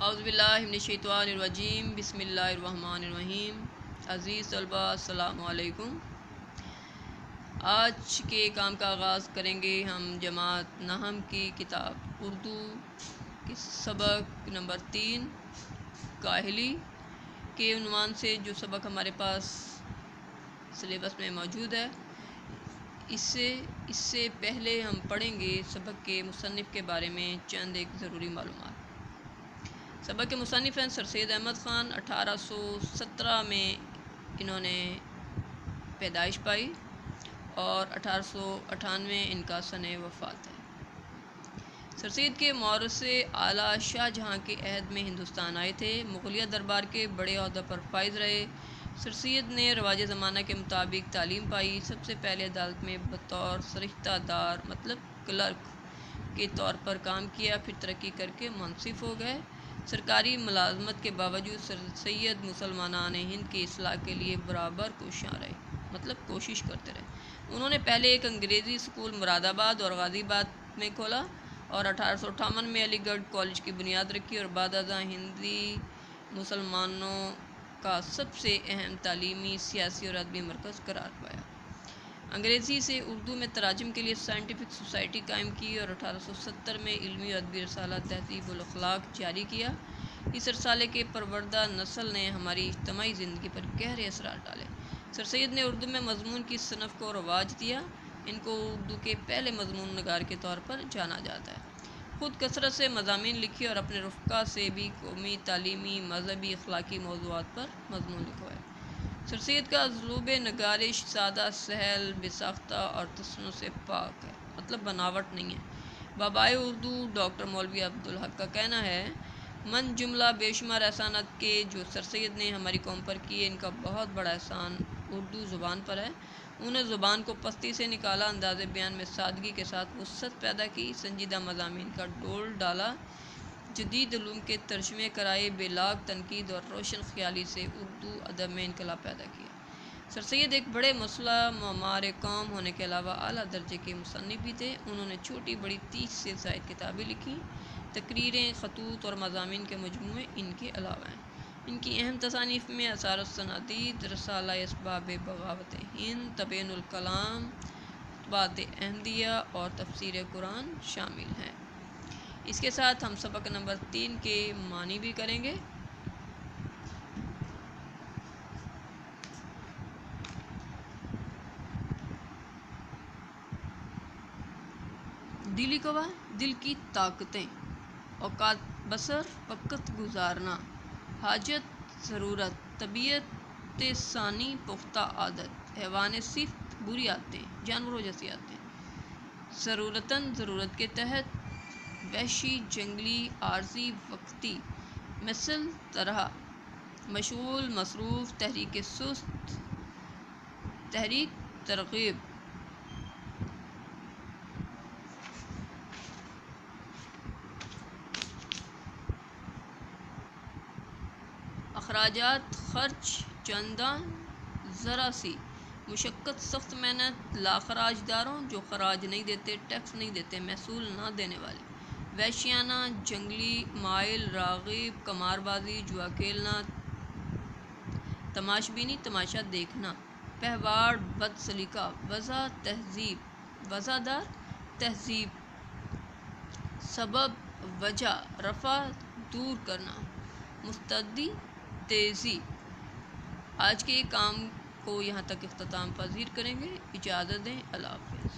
औज़ुबिल्लाहिमिनश्शैतानिर्रजीम बिस्मिल्लाहिर्रहमानिर्रहीम। अज़ीज़ तलबा अस्सलामु अलैकुम। आज के काम का आगाज़ करेंगे हम जमात नहम की किताब उर्दू के सबक नंबर 3 काहिली के उन्वान से जो सबक हमारे पास सिलेबस में मौजूद है। इससे पहले हम पढ़ेंगे सबक के मुसन्निफ़ के बारे में चंद एक ज़रूरी मालूमात। सबक के मुसन्निफ़ हैं सर सैयद अहमद ख़ान। 1817 में इन्होंने पैदाइश पाई और 1898 इनका सने वफ़ात है। सर सैयद के मौरसे आला शाहजहाँ के अहद में हिंदुस्तान आए थे। मुग़लिया दरबार के बड़े ओहदे पर फाइज़ रहे। सर सैयद ने रवाज ज़माना के मुताबिक तालीम पाई। सबसे पहले अदालत में बतौर सरिश्तादार मतलब क्लर्क के तौर पर काम किया, फिर तरक्की करके मुंसिफ़ हो गए। सरकारी मुलाजमत के बावजूद सर सैयद मुसलमानान हिंद की इस्लाह के लिए बराबर कोशियाँ रहे, मतलब कोशिश करते रहे। उन्होंने पहले एक अंग्रेज़ी स्कूल मुरादाबाद और गाज़ीबाद में खोला और 1858 में अलीगढ़ कॉलेज की बुनियाद रखी और बाद हिंदी मुसलमानों का सबसे अहम तालीमी, सियासी और अदबी मरकज़ करार पाया। अंग्रेज़ी से उर्दू में तराजुम के लिए साइंटिफिक सोसाइटी कायम की और 1870 में इल्मी और अदबी रसाला तहज़ीब उल अख़लाक़ जारी किया। इस रसाले के परवरदा नस्ल ने हमारी इज्तिमाई ज़िंदगी पर गहरे असरात डाले। सर सैयद ने उर्दू में मज़मून की सनफ़ को रवाज दिया। इनको उर्दू के पहले मज़मून नगार के तौर पर जाना जाता है। ख़ुद कसरत से मज़ामीन लिखे और अपने रफ़्क़ा से भी कौमी, तालीमी, मज़हबी, अख़लाक़ी मौज़ूआत पर मज़मून लिखवाए। सर सैयद का उसलूब नगारिश सादा, सहल, बेसाख्ता और तसन्नुस से पाक है, मतलब बनावट नहीं है। बाबाए उर्दू डॉक्टर मौलवी अब्दुल हक का कहना है, मन जुमला बेशुमार एहसानात के जो सर सैयद ने हमारी कौम पर किए, इनका बहुत बड़ा एहसान उर्दू ज़ुबान पर है। उन्हें ज़ुबान को पस्ती से निकाला, अंदाज़े बयान में सादगी के साथ वसअत पैदा की, संजीदा मज़ामीन का डोल डाला, जदीद उलूम के तर्जुमे कराए, बेलाग तनकीद और रोशन ख़याली से उर्दू अदब में इनकलाब पैदा किया। सर सैयद एक बड़े मसला मामार कौम होने के अलावा आला दर्जे के मुसन्निफ़ भी थे। उन्होंने छोटी बड़ी 30 से ज़ायद किताबें लिखी। तकरीरें, ख़तूत और मज़ामीन के मजमूए इनके अलावा हैं। इनकी अहम तसानीफ़ में आसार सनादीद, रसाला असबाब बगावत हिंद, तबयीनुल कलाम, बात अहमदिया और तफसीर कुरान शामिल हैं। इसके साथ हम सबक नंबर 3 के मानी भी करेंगे। दिली कवा, दिल की ताकतें, औकात बसर, वक़्त गुजारना, हाजत ज़रूरत, तबीयत सानी पुख्ता आदत, हैवान सिफ़्त बुरी आदतें, जानवरों जैसी आदतें, ज़रूरतन ज़रूरत के तहत, वहशी जंगली आर्जी वक्ती, मिसल तरह, मशगूल मसरूफ़, तहरीक सुस्त, तहरीक तरग़ीब, अखराजात खर्च चंदा ज़रा सी, मुशक्क़त सख्त मेहनत, लाखराजदारों जो खराज नहीं देते, टैक्स नहीं देते, महसूल ना देने वाले, वैश्याना, जंगली, माइल, राग़िब, कमारबाजी, जुआ खेलना, तमाशबीनी, तमाशा देखना, पहवाड़, बदसलीका, वज़ा तहज़ीब, वज़ादार तहज़ीब, सबब वजह, रफ़ा दूर करना, मुस्तदी तेज़ी। आज के काम को यहाँ तक इख्तिताम पज़ीर करेंगे। इजाज़त दें। अल्लाह हाफ़िज़।